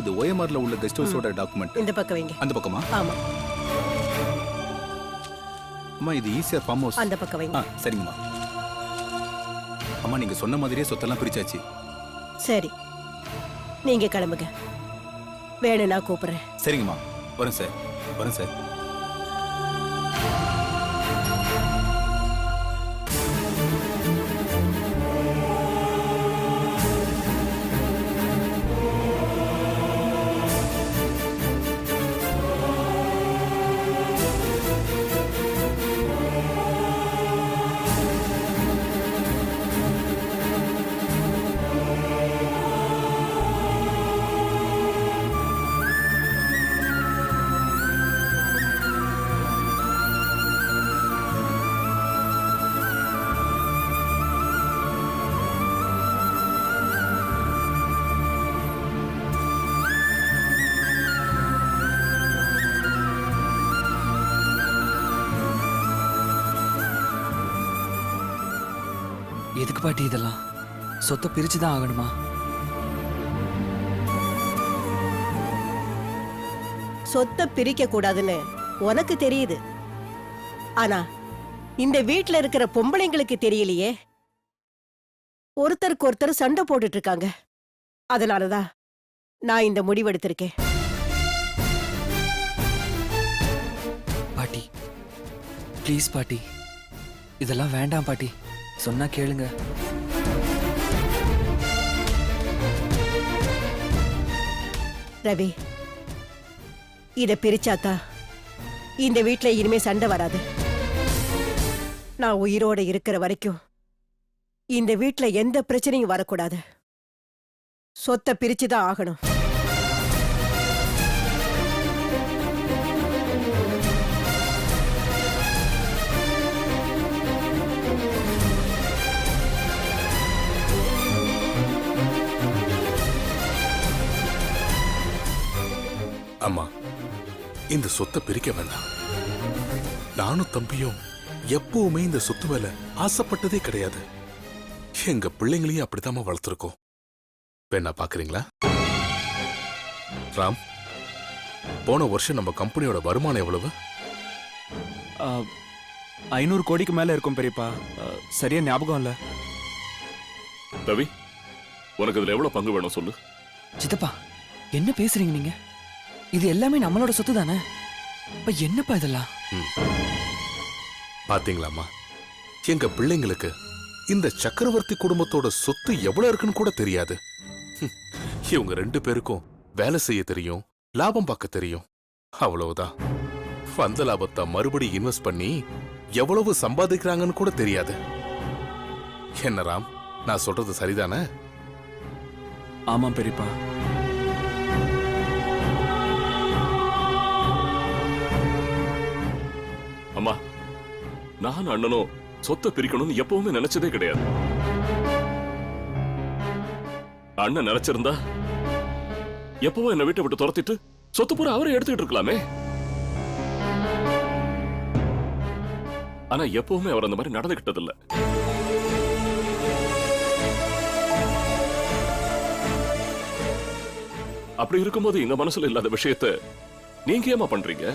இது OMRல உள்ள guest ஹவுஸோட document. இந்த பக்கம் வைங்க. அந்த பக்கமா? ஆமா. அம்மா இது ஈஸியா ஃபார்ம் ஹவுஸ். அந்த பக்கம் வைங்க. சரிங்கம்மா. அம்மா நீங்க சொன்ன மாதிரியே சொத்தெல்லாம் பிரிச்சாச்சு. சரி, நீங்க கிளம்புங்க. வேணும் நான் கூப்பிடுறேன். சரிங்கம்மா. வரேன் சார். வரேன் சார். எதுக்கு பாட்டி இதெல்லாம்? சொத்தை பிரிச்சுதான் ஆகணுமா? சொத்தை பிரிக்க கூடாதுன்னு உனக்கு தெரியுது. ஆனா இந்த வீட்ல இருக்கிற பொம்பளைங்களுக்கு தெரியலையே. ஒருத்தருக்கு ஒருத்தர் சண்டை போட்டுட்டு இருக்காங்க. அதனாலதான் நான் இந்த முடிவெடுத்திருக்கேன். பாட்டி ப்ளீஸ் பாட்டி, இதெல்லாம் வேண்டாம் பாட்டி. சொன்னா கேளுங்க. ரவி, இத பிரிச்சாத்தா இந்த வீட்ல இனிமே சண்டை வராது. நான் உயிரோட இருக்கிற வரைக்கும் இந்த வீட்ல எந்த பிரச்சனையும் வரக்கூடாது. சொத்தை பிரிச்சுதான் ஆகணும். அம்மா, இந்த சொத்தை பிரிக்க வேண்டாம். நானும் தம்பியும் எப்பவுமே இந்த சொத்து மேல ஆசைப்பட்டதே கிடையாது. எங்க பிள்ளைங்களையும் அப்படித்தாம வளர்த்துருக்கோம். வேணா பாக்குறீங்களா? ராம், போன வருஷம் நம்ம கம்பெனியோட வருமானம் எவ்வளவு? 500 கோடிக்கு மேல இருக்கும் பெரியப்பா. சரியா ஞாபகம் இல்ல. ரவி, உனக்கு இதுல எவ்வளவு பங்கு வேணும் சொல்லு. சித்தப்பா என்ன பேசுறீங்க நீங்க? இது எல்லாமே நம்மளோட சொத்து தானே. இப்ப என்னப்பா இதெல்லாம்? பாத்தீங்களாமா, எங்க பிள்ளைங்களுக்கு இந்த சக்கரவர்த்தி குடும்பத்தோட சொத்து எவ்வளவு இருக்குன்னு கூட தெரியாது. இவங்க 2 பேருக்கும் வேலை செய்ய தெரியும், லாபம் பார்க்க தெரியும். அவ்வளவுதான். வந்த லாபத்தை மறுபடியும் இன்வெஸ்ட் பண்ணி எவ்வளவு சம்பாதிக்கிறாங்கன்னு கூட தெரியாது. என்ன ராம், நான் சொல்றது சரிதானே? ஆமா பெரியப்பா. அம்மா, நான் அண்ணனும் சொத்தை பிரிக்கணும்னு எப்பவுமே நினைச்சதே கிடையாது. அண்ணன் நினைச்சிருந்தா எப்பவும் என்ன வீட்டை விட்டு துரத்திட்டு சொத்து பூரா அவரை எடுத்துக்கிட்டு இருக்கலாமே. ஆனா எப்பவுமே அவர் அந்த மாதிரி நடந்துகிட்டது இல்ல. அப்படி இருக்கும்போது எங்க மனசுல இல்லாத விஷயத்தை நீங்க ஏமா பண்றீங்க?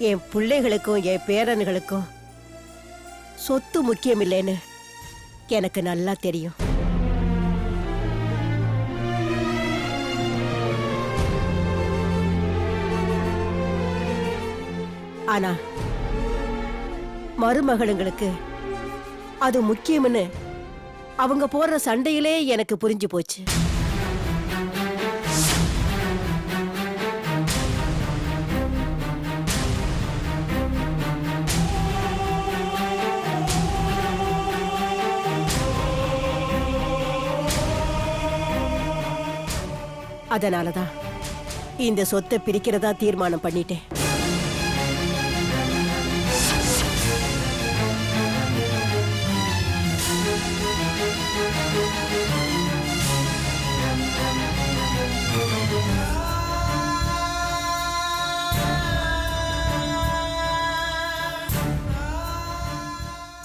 என் பிள்ளைகளுக்கும் என் பேரன்களுக்கும் சொத்து முக்கியம் இல்லைன்னு எனக்கு நல்லா தெரியும். ஆனா மருமகளுங்களுக்கு அது முக்கியம்னு அவங்க போடுற சண்டையிலே எனக்கு புரிஞ்சு போச்சு. அதனாலதான் இந்த சொத்தை பிரிக்கிறதா தீர்மானம் பண்ணிட்டேன்.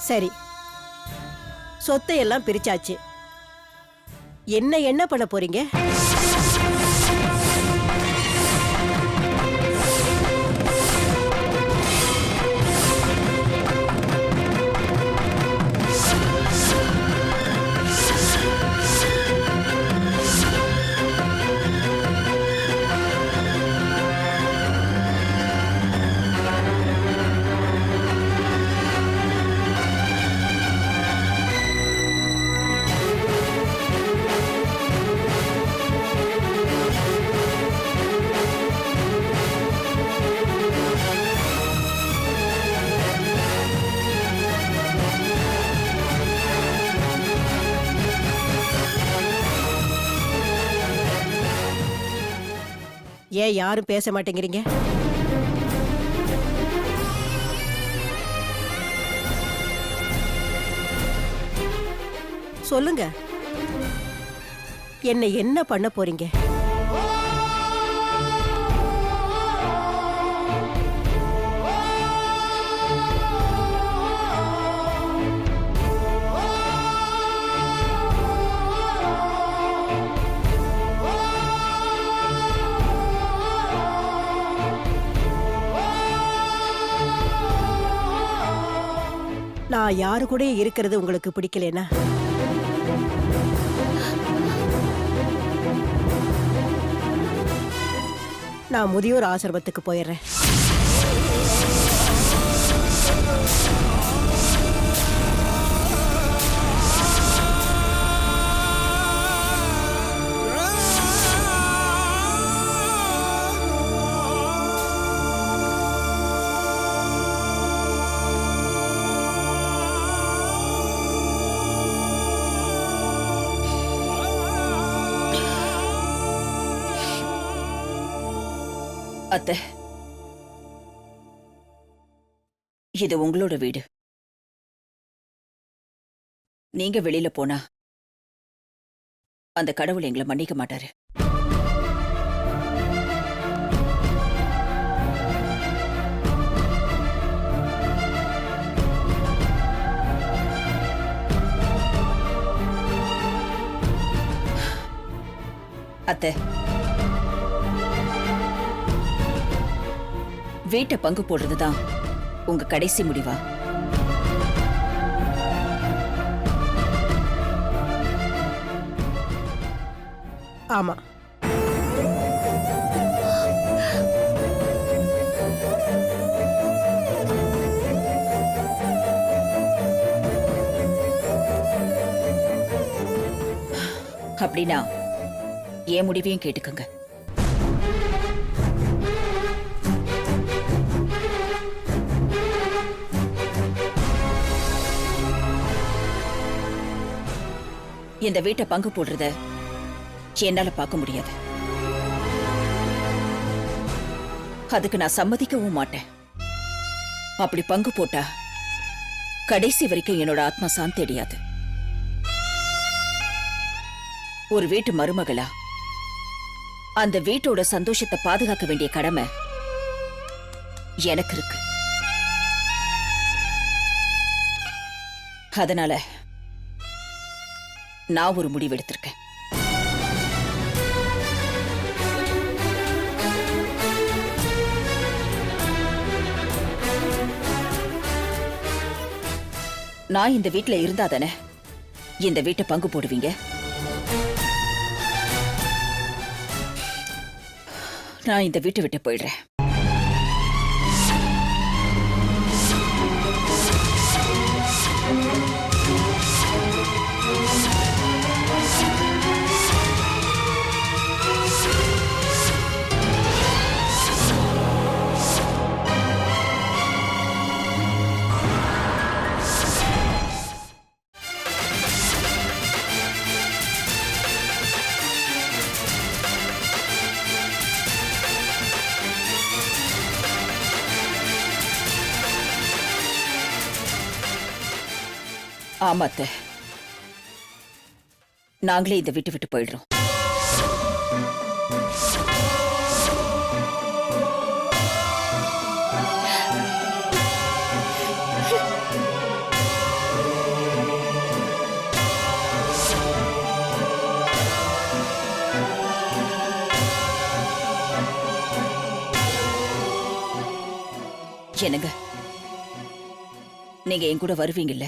சரி, சொத்தை எல்லாம் பிரிச்சாச்சு. என்ன பண்ண போறீங்க? ஏன் யாரும் பேச மாட்டேங்கிறீங்க? சொல்லுங்க, என்ன பண்ண போறீங்க? நான் யாரு கூட இருக்கிறது உங்களுக்கு பிடிக்கலனா நான் முதியோர் ஆசிரமத்துக்கு போயிடுறேன். அத்தை, இது உங்களோட வீடு. நீங்க வெளியில போனா அந்த கடவுள் எங்களை மன்னிக்க மாட்டாரு. அத்தை, வீட்டை பங்கு போடுறதுதான் உங்க கடைசி முடிவா? ஆமா. அப்படின்னா என் முடிவையும் கேட்டுக்கங்க. இந்த வீட்டை பங்கு போடுறத என்னால பார்க்க முடியாது. அதுக்கு நான் சம்மதிக்கவும் மாட்டேன். அப்படி பங்கு போட்டா கடைசி வரைக்கும் என்னோட ஆத்மா சாந்தி அடையாது. ஒரு வீட்டு மருமகளா அந்த வீட்டோட சந்தோஷத்தை பாதுகாக்க வேண்டிய கடமை எனக்கு இருக்கு. அதனால நான் ஒரு முடிவு எடுத்திருக்கேன். நான் இந்த வீட்டுல இருந்தா தானே இந்த வீட்டை பங்கு போடுவீங்க. நான் இந்த வீட்டை விட்டு போயிடுறேன். ஆமா அத்தை, நாங்களே இந்த வீட்டு விட்டு போயிடுறோம். என்னங்க, நீங்க என் கூட வருவீங்கல்ல?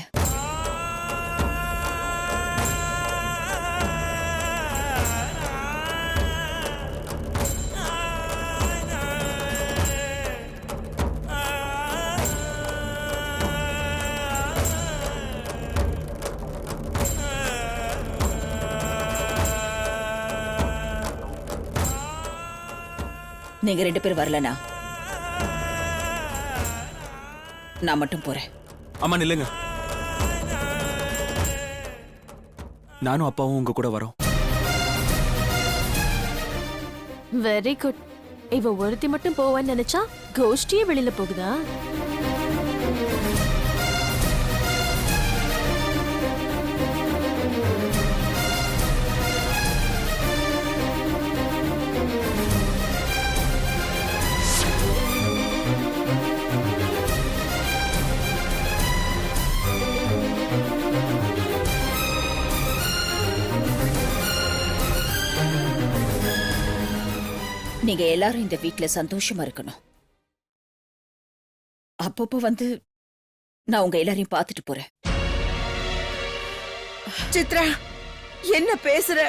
நீங்க 2 பேர் வரலனா நான் மட்டும் போறேன். அம்மா நில்லுங்க. நானும் அப்பாவும் உங்க கூட வரோம். Very good. இவ ஒருத்தி மட்டும் போவான்னு நினைச்சா கோஷ்டியே வெளியில போகுதா? நீங்க எல்லாரும் இந்த வீட்ல சந்தோஷமா இருக்கணும். அப்பப்போ வந்து நான் உங்க எல்லாரையும் பார்த்துட்டு போறேன். சித்ரா, என்ன பேசுற?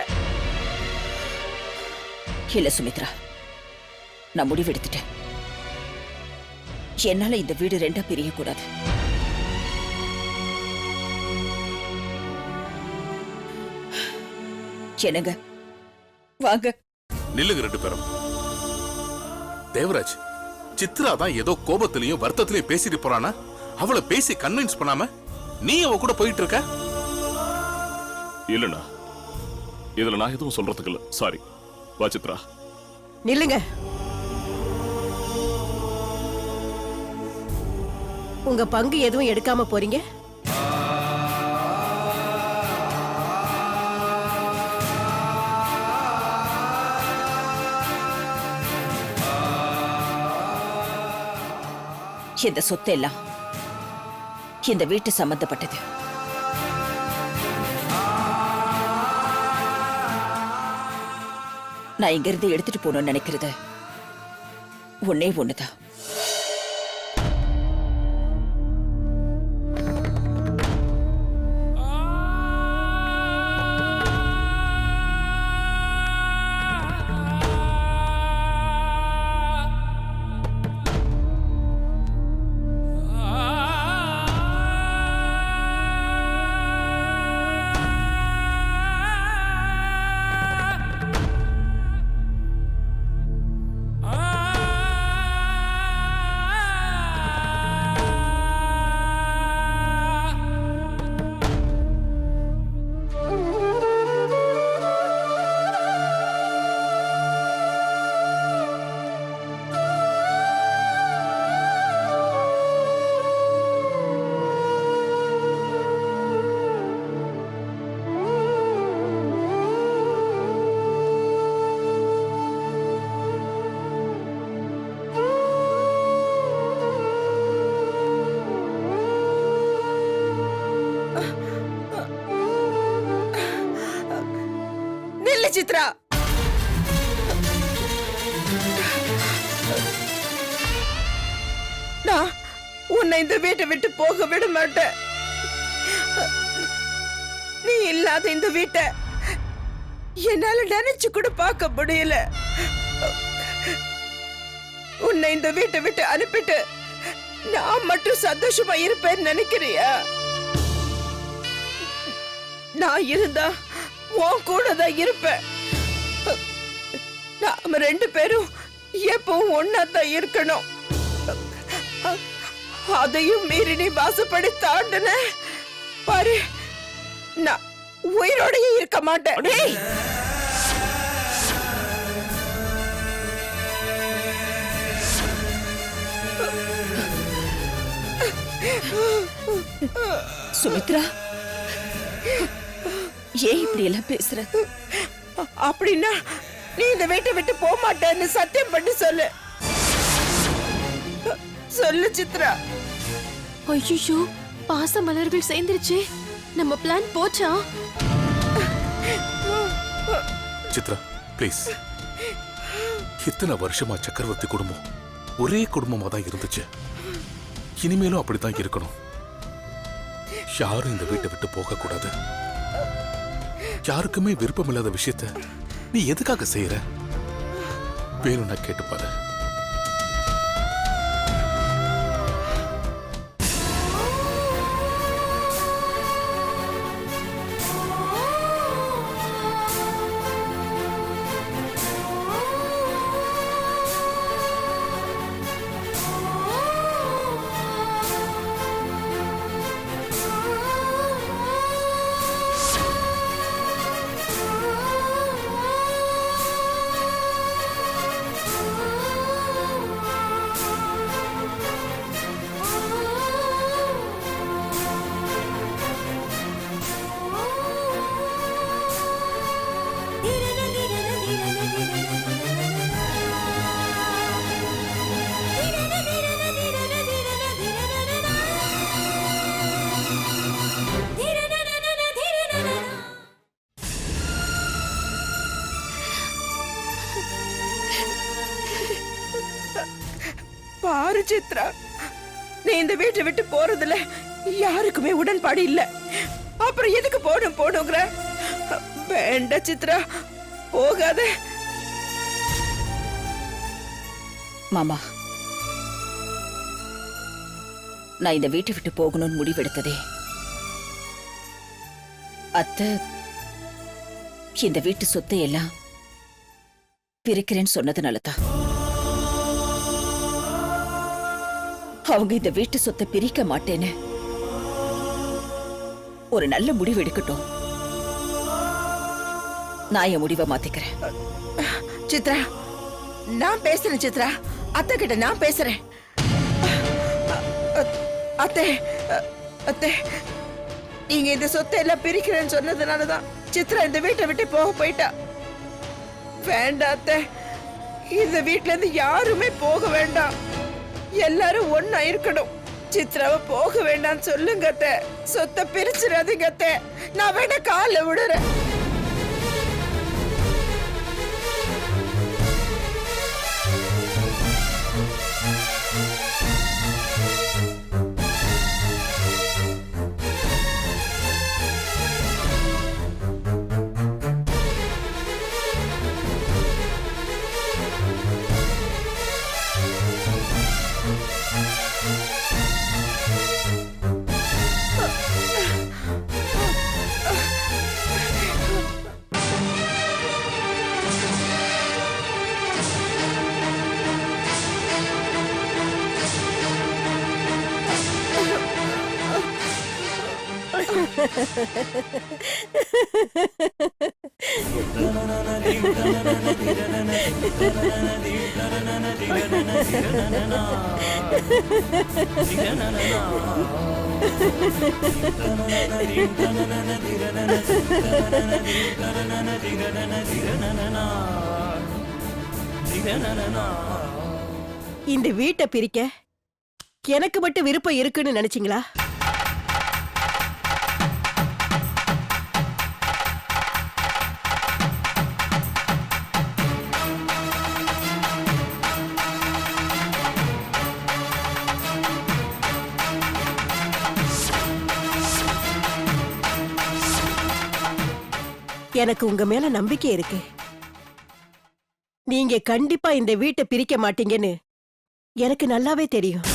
இல்ல சுமித்ரா, நான் முடிவெடுத்துட்டேன். என்னால இந்த வீடு 2ஆ பிரியக்கூடாது. என்னங்க, வாங்க. நில்லுங்க 2 பேரும். தேவராஜ், சித்ரா தான் ஏதோ கோபத்திலையும் வருத்தத்திலையும் பேசிட்டு போறானா? அவளை பேசி கன்வின்ஸ் பண்ணாம நீ அவ கூட போயிட்டு இருக்க? இல்லண்ணா, இதுல நான் எதுவும் சொல்றதுக்கு இல்ல. சாரி. வா சித்ரா. நில்லுங்க. உங்க பங்கு எதுவும் எடுக்காம போறீங்க? இந்த சொத்து எல்லாம் இந்த வீட்டு சம்பந்தப்பட்டது. நான் இங்கிருந்து எடுத்துட்டு போகணும்னு நினைக்கிறது ஒன்னே ஒண்ணுதான். சித்ரா, நான் உன்னை இந்த வீட்டை விட்டு போக விட மாட்டேன். நீ இல்லாத இந்த வீட்டை என்னால நினைச்சு கூட பார்க்க முடியல. உன்னை இந்த வீட்டை விட்டு அனுப்பிட்டு நான் மட்டும் சந்தோஷமா இருப்பேன்னு நினைக்கிறியா? நான் இருந்தா உன் கூட தான் இருப்பேன். நாம 2 பேரும் எப்பவும் ஒன்னா தான் இருக்கணும். அதையும் மீறி நீ வாசப்படி தாண்டின பாரு, நான் உயிரோடையே இருக்க மாட்டேன். சுமித்ரா, ஏன் இப்படி எல்லாம் பேசுற? அப்படின்னா நீ இந்த வீட்டை விட்டு போக மாட்டேன்னு சத்தியம் பண்ணி சொல்லு. சொல்லு சித்ரா. ஐயோ, பாச மலர்கள் சேர்ந்துருச்சு. நம்ம பிளான் போச்சா? சித்ரா ப்ளீஸ். இத்தனை வருஷமா சக்கரவர்த்தி குடும்பம் ஒரே குடும்பமா தான் இருந்துச்சு. இனிமேலும் அப்படித்தான் இருக்கணும். யாரும் இந்த வீட்டை விட்டு போக கூடாது. யாருக்குமே விருப்பமில்லாத விஷயத்த நீ எதுக்காக செய்யற? வேணும்னா கேட்டுப்பாரு. பாரு சித்ரா, நீ இந்த வீட்டை விட்டு போறதுல யாருக்குமே உடன்பாடு இல்ல. அப்புறம் எதுக்கு போடுங்கிற? வேண்டாம் சித்ரா, போகாத. மாமா, நான் இந்த வீட்டை விட்டு போகணும்னு முடிவெடுத்ததே அத்தை இந்த வீட்டு சொத்தை எல்லாம் பிரிக்கிறேன்னு சொன்னதுனாலதான். அவங்க இந்த வீட்டு சொத்தை பிரிக்க மாட்டேன்னு ஒரு நல்ல முடிவு எடுக்கட்டும். நான் என் முடிவை மாத்திக்கிறேன். சித்ரா, நான் பேசுறேன். சித்ரா, அத்தை கிட்ட நான் பேசுறேன். அத்தை, அத்தை, நீங்க இந்த சொத்தை எல்லாம் பிரிக்கிறேன்னு சொன்னதுனாலதான் சித்ரா இந்த வீட்டை விட்டு போயிட்டா. வேண்டாம் அத்தை, இந்த வீட்டுல இருந்து யாருமே போக வேண்டாம். எல்லாரும் ஒன்னா இருக்கணும். சித்ராவை போக வேண்டாம்னு சொல்லுங்க அத்தை. சொத்தை பிரிச்சிடாதீங்க அத்தை. நான் வேணா காலை விடுறேன். இந்த வீட்டை பிரிக்க எனக்கு மட்டும் விருப்பம் இருக்குன்னு நினைச்சீங்களா? எனக்கு உங்க மேல நம்பிக்கை இருக்கு. நீங்க கண்டிப்பா இந்த வீட்டை பிரிக்க மாட்டீங்கன்னு எனக்கு நல்லாவே தெரியும்.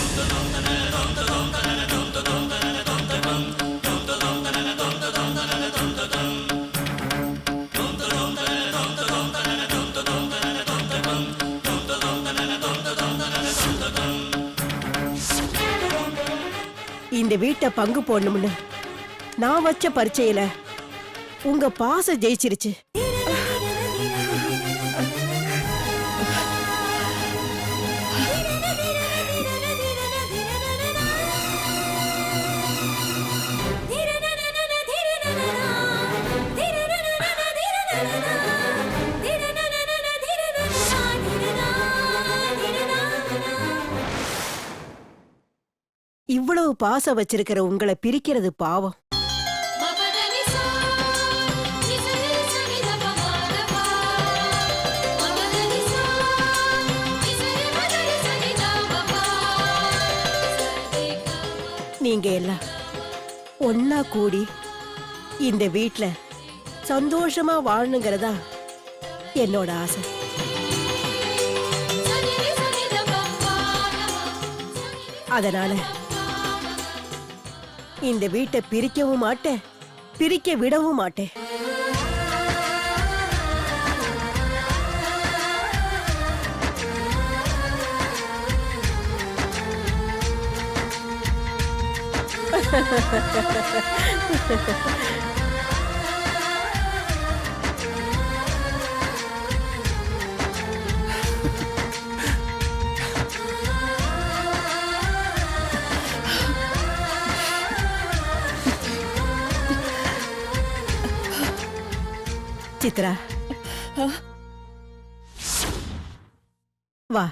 இந்த வீட்டை பங்கு போடணும்னு நான் வச்ச பரீட்சையில உங்க பாசம் ஜெயிச்சிருச்சு. இவ்வளவு பாசம் வச்சிருக்கிற உங்களை பிரிக்கிறது பாவம். நீங்க எல்லாம் ஒன்னா கூடி இந்த வீட்ல சந்தோஷமா வாழணுங்கிறதா என்னோட ஆசை. அதனால இந்த வீட்டை பிரிக்கவும் மாட்டேன், பிரிக்க விடவும் மாட்டேன். சித்ரா, வா.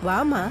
வாமா.